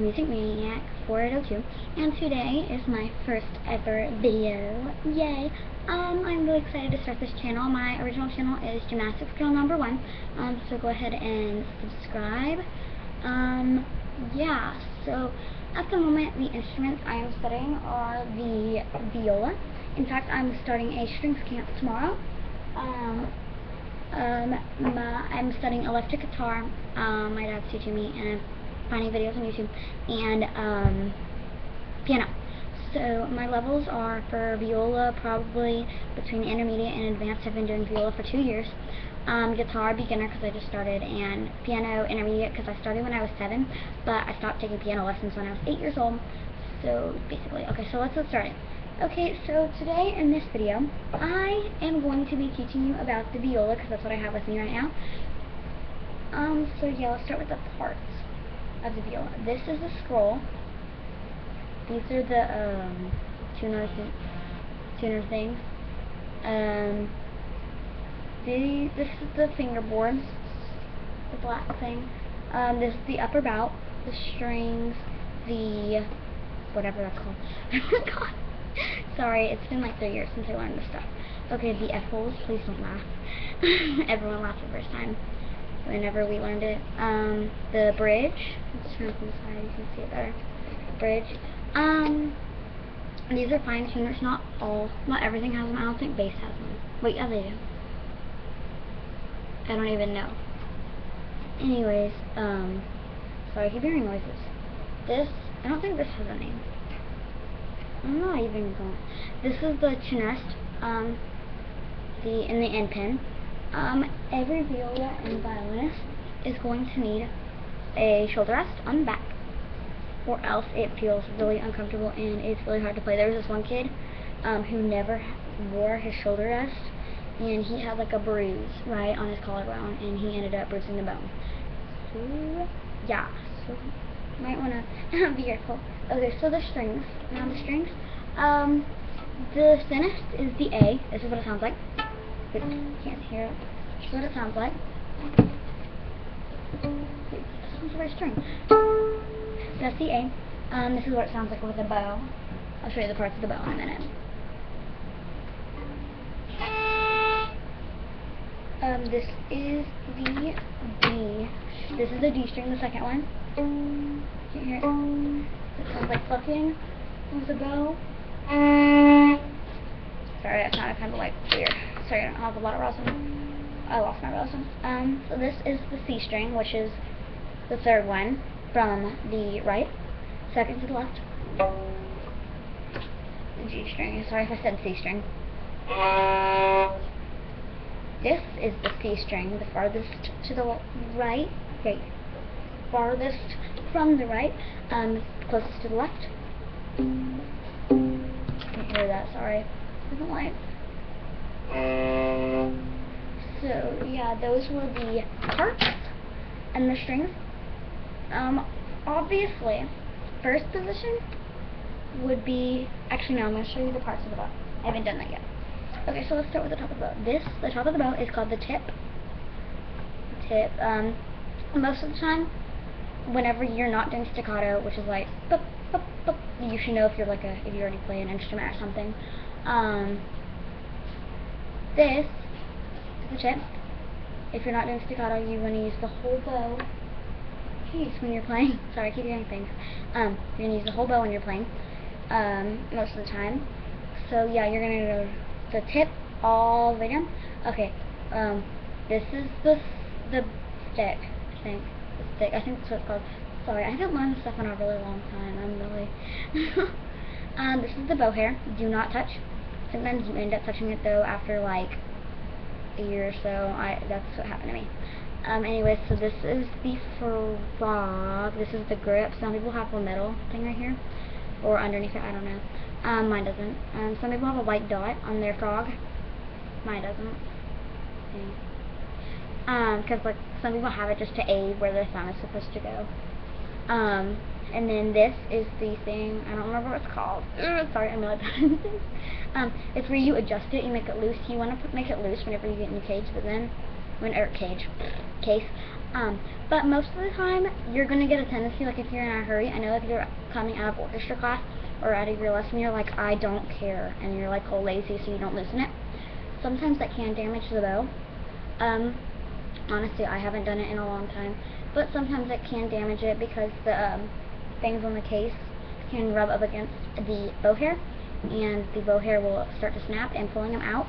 Music Maniac 4802, and today is my first ever video. Yay! I'm really excited to start this channel. My original channel is Gymnastics Girl number 1. So go ahead and subscribe. Yeah. So at the moment, the instruments I am studying are the viola. In fact, I'm starting a strings camp tomorrow. I'm studying electric guitar. My dad's teaching me, and I'm finding videos on YouTube, and piano. So my levels are for viola probably between intermediate and advanced. I've been doing viola for 2 years. Guitar, beginner, because I just started, and piano, intermediate, because I started when I was 7, but I stopped taking piano lessons when I was 8 years old. So basically, okay, so let's get started. Okay, so today in this video, I am going to be teaching you about the viola, because that's what I have with me right now. So yeah, let's start with the parts of the viola. This is the scroll. These are the tuner things. This is the fingerboard, the black thing. This is the upper bout, the strings, the whatever that's called. I forgot. Sorry, it's been like 3 years since I learned this stuff. Okay, the F-holes, please don't laugh. Everyone laughed the first time whenever we learned it. The bridge, let's turn from the side, you can see it better. Bridge. These are fine tuners, not everything has them. I don't think bass has them. Wait, yeah, they do. I don't even know. Anyways, sorry, I keep hearing noises. This, I don't think this has a name. I'm not even going. This is the chinest, in the end pin. Every viola and violinist is going to need a shoulder rest on the back, or else it feels really uncomfortable and it's really hard to play. There was this one kid who never wore his shoulder rest, and he had like a bruise right on his collarbone, and he ended up bruising the bone. So yeah, so you might want to be careful. Okay, so the strings. Now the strings. The thinnest is the A. This is what it sounds like. Oops, can't hear it. This is what it sounds like. This is a very string. That's the A. This is what it sounds like with a bow. I'll show you the parts of the bow in a minute. This is the D. This is the D string, the second one. Can't hear it. It sounds like plucking with a bow. Sorry, that sounded kind of like weird. Sorry, I don't have a lot of resin. I lost my resin. So this is the C string, which is the third one from the right, second to the left. The G string. Sorry if I said C string. This is the C string, the farthest to the right. Okay, farthest from the right, closest to the left. Can't hear that. Sorry. Doesn't like. So yeah, those were the parts and the strings. Obviously, first position would be, actually no, I'm going to show you the parts of the bow. I haven't done that yet. Okay, so let's start with the top of the bow. The top of the bow is called the tip. Most of the time, whenever you're not doing staccato, which is like, boop, boop, boop, you should know if you're if you already play an instrument or something. This is the tip. If you're not doing staccato, you want to use the whole bow. Jeez, when you're playing. Sorry, I keep hearing things. You're going to use the whole bow when you're playing, most of the time. So yeah, you're going to go the tip all the way down. Okay, this is the stick, I think. The stick, I think that's what it's called. Sorry, I haven't learned this stuff in a really long time. I'm really... this is the bow hair. Do not touch. Sometimes you end up touching it though after like a year or so. That's what happened to me. Anyway, so this is the frog. This is the grip. Some people have a metal thing right here, or underneath it, I don't know. Mine doesn't. Some people have a white dot on their frog. Mine doesn't. Because like some people have it just to aid where their thumb is supposed to go. And then this is the thing, I don't remember what it's called. Sorry, I'm really bad at things. It's where you adjust it, you make it loose. You want to make it loose whenever you get in the cage, but then, case, But most of the time, you're going to get a tendency, like if you're in a hurry, I know if you're coming out of orchestra class or out of your lesson, you're like, I don't care, and you're like all lazy so you don't loosen it. Sometimes that can damage the bow. Honestly, I haven't done it in a long time, but sometimes it can damage it because the things on the case can rub up against the bow hair, and the bow hair will start to snap, and pulling them out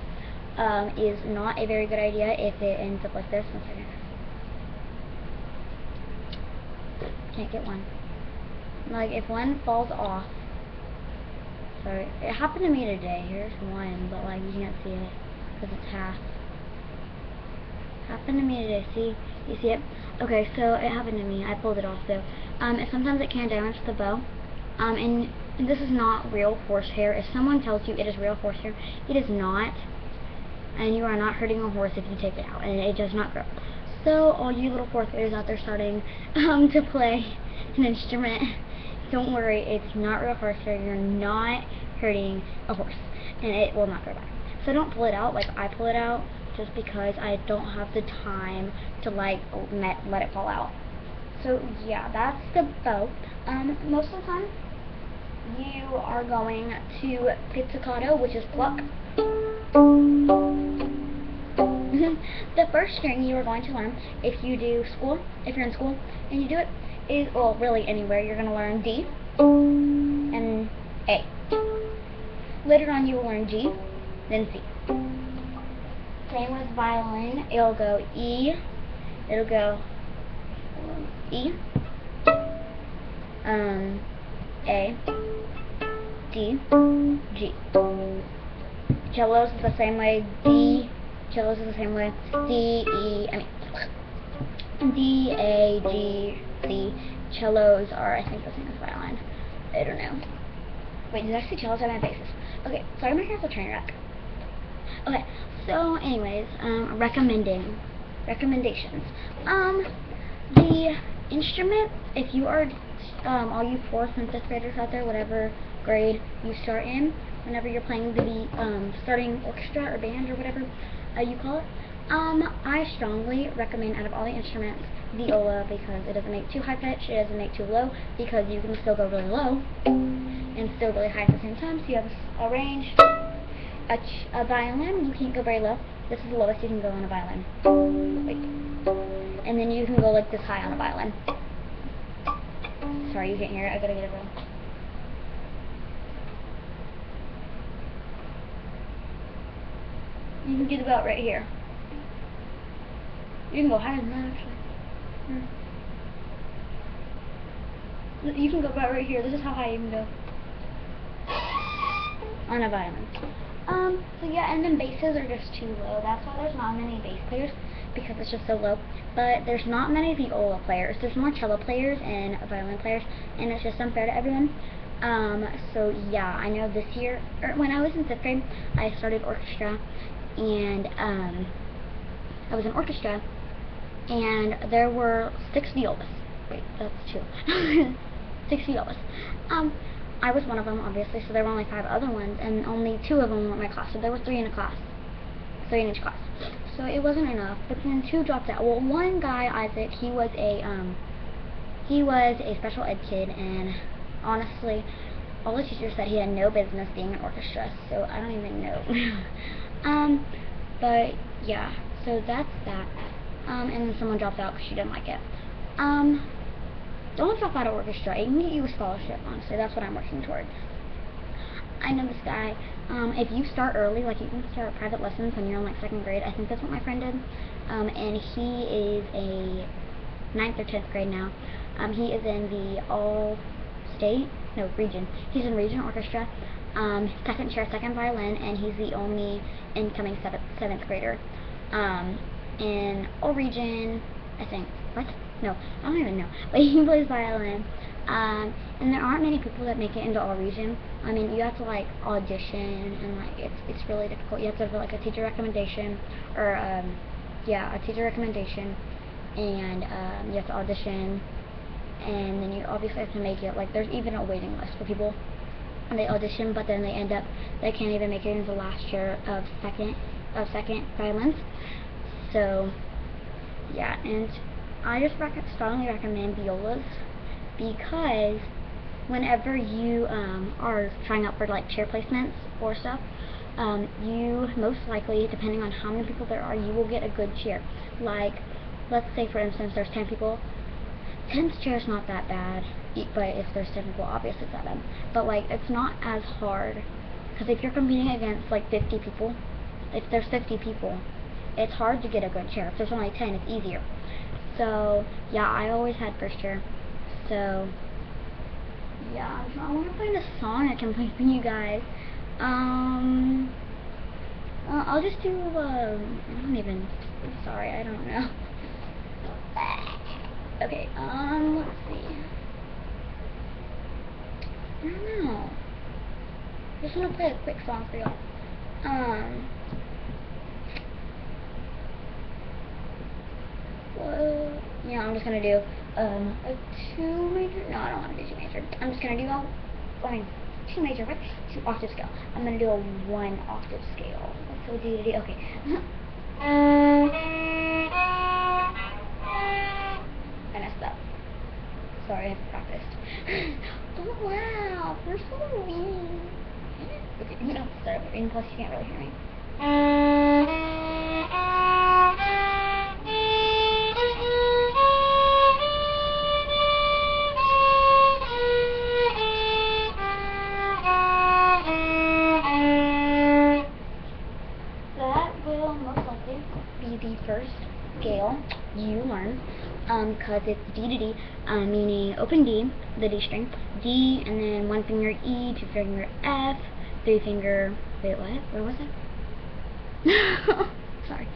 is not a very good idea if it ends up like this. One second. Can't get one. Like, if one falls off, sorry, it happened to me today. Here's one, but like you can't see it because it's half. Happened to me today. See, you see it? Okay, so it happened to me. I pulled it off though. And sometimes it can damage the bow. And this is not real horsehair. If someone tells you it is real horsehair, it is not. And you are not hurting a horse if you take it out, and it does not grow. So all you little fourth graders out there starting to play an instrument, don't worry, it's not real horsehair. You're not hurting a horse, and it will not grow back. So don't pull it out like I pull it out, just because I don't have the time to like let it fall out. So yeah, that's the bow. Most of the time, you are going to pizzicato, which is pluck. The first string you are going to learn, if you're in school and you do it, is, well, really anywhere, you're going to learn D and A. Later on you will learn G, then C. Same with violin, it'll go E, it'll go E, A, D, G. Cellos is the same way, cellos is the same way, D, A, G, C. Cellos are, I think, the same as violin. I don't know. Wait, did I say cellos on my basis? Okay, sorry, my hair's a train wreck. Okay, so anyways, recommendations. The instrument, if you are, all you 4th and 5th graders out there, whatever grade you start in, whenever you're playing the starting orchestra or band or whatever you call it, I strongly recommend, out of all the instruments, viola, because it doesn't make too high pitch, it doesn't make too low, because you can still go really low and still really high at the same time, so you have a range. A violin, you can't go very low. This is the lowest you can go on a violin. Wait. And then you can go like this high on a violin. Sorry, you can't hear it. I gotta get it real. You can get about right here. You can go higher than that, actually. You can go about right here. This is how high you can go on a violin. So yeah, and then basses are just too low. That's why there's not many bass players, because it's just so low. But there's not many viola players. There's more cello players and violin players, and it's just unfair to everyone. So yeah, I know this year, or when I was in 5th grade, I started orchestra, and I was in orchestra, and there were 6 violas. Wait, that's 2. 6 violas. I was one of them, obviously, so there were only 5 other ones, and only 2 of them were in my class, so there were 3 in a class. 3 in each class. So it wasn't enough, but then 2 dropped out. Well, one guy, Isaac, he was a special ed kid, and honestly, all the teachers said he had no business being in orchestra, so I don't even know. But yeah, so that's that. And then someone dropped out because she didn't like it. Don't drop out of orchestra. It can get you a scholarship, honestly. That's what I'm working towards. I know this guy. If you start early, like you can start private lessons when you're in like 2nd grade. I think that's what my friend did. And he is a 9th or 10th grade now. He is in the region. He's in region orchestra. 2nd chair, 2nd violin, and he's the only incoming 7th grader. In all region, I think. What? No, I don't even know. But he plays violin. And there aren't many people that make it into all region. I mean, you have to like audition, and like it's really difficult. You have to have like a teacher recommendation, or yeah, a teacher recommendation, and you have to audition, and then you obviously have to make it. Like, there's even a waiting list for people, and they audition, but then they can't even make it into the last year of second violins. So yeah, and I just strongly recommend violas because whenever you are trying out for like chair placements or stuff, you most likely, depending on how many people there are, you will get a good chair. Like, let's say for instance there's 10 people. 10's chair is not that bad, but if there's 10 people, obviously it's that bad. But like, it's not as hard, because if you're competing against like 50 people, if there's 50 people, it's hard to get a good chair. If there's only 10, it's easier. So yeah, I always had first chair. So yeah, I want to find a song I can play for you guys. I'll just do, I don't even, I'm sorry, I don't know. Okay, let's see. I don't know. Just want to play a quick song for y'all. Well, yeah, I'm just gonna do, a 2 major, no, I don't want to do 2 major. I'm just gonna do, 2 major, what? 2 octave scale. I'm gonna do a 1 octave scale. So D, okay. I messed up. Sorry, I haven't practiced. Oh wow, we're so mean. Okay, I'm gonna start over, and plus you can't really hear me. That will most likely be the first scale you learn, because it's D to D, meaning open D, the D string, D, and then 1 finger E, 2 finger F, 3 finger, wait, what? Where was it? Sorry.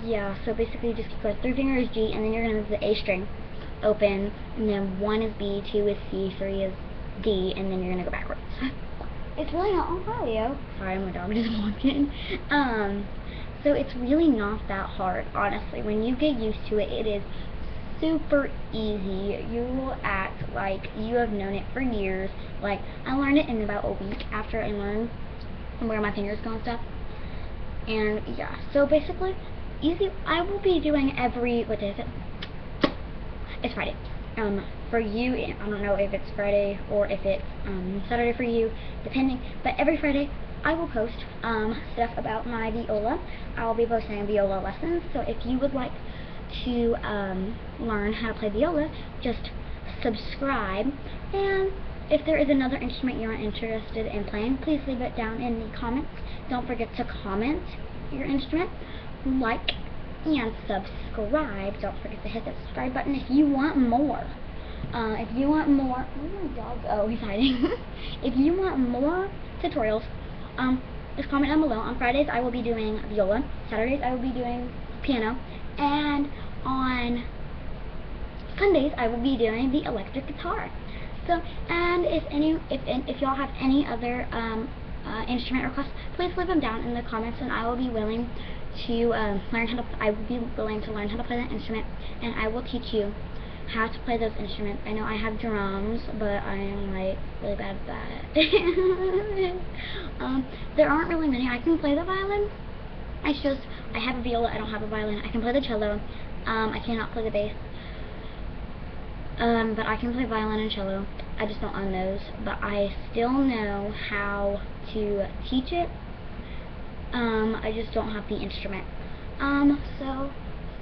Yeah, so basically just keep going. 3 fingers G, and then you're gonna have the A string open, and then 1 is B, 2 is C, 3 is D, and then you're gonna go backwards. It's really not, oh hi Leo. Sorry, my dog just walked in. So it's really not that hard, honestly. When you get used to it, it is super easy. You will act like you have known it for years. Like, I learned it in about a week after I learned where my fingers go and stuff. And yeah, so basically, easy. I will be doing every, what day is it? It's Friday. For you, I don't know if it's Friday or if it's Saturday for you, depending, but every Friday I will post stuff about my viola. I'll be posting viola lessons, so if you would like to learn how to play viola, just subscribe, and if there is another instrument you're interested in playing, please leave it down in the comments. Don't forget to comment your instrument, like, and subscribe. Don't forget to hit the subscribe button if you want more. If you want more, where's my dog? Oh, he's hiding. If you want more tutorials, just comment down below. On Fridays I will be doing viola. Saturdays I will be doing piano, and on Sundays I will be doing the electric guitar. So, and if y'all have any other instrument requests, please leave them down in the comments, and I will be willing to learn how to play that instrument, and I will teach you how to play those instruments. I know I have drums, but I am like really bad at that. There aren't really many. I can play the violin. It's just I have a viola. I don't have a violin. I can play the cello. I cannot play the bass. But I can play violin and cello. I just don't own those. But I still know how to teach it. I just don't have the instrument. So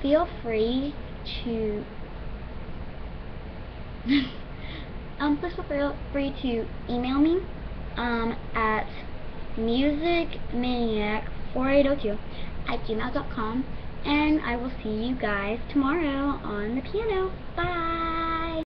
feel free to please feel free to email me at musicmaniac4802@gmail.com, and I will see you guys tomorrow on the piano. Bye!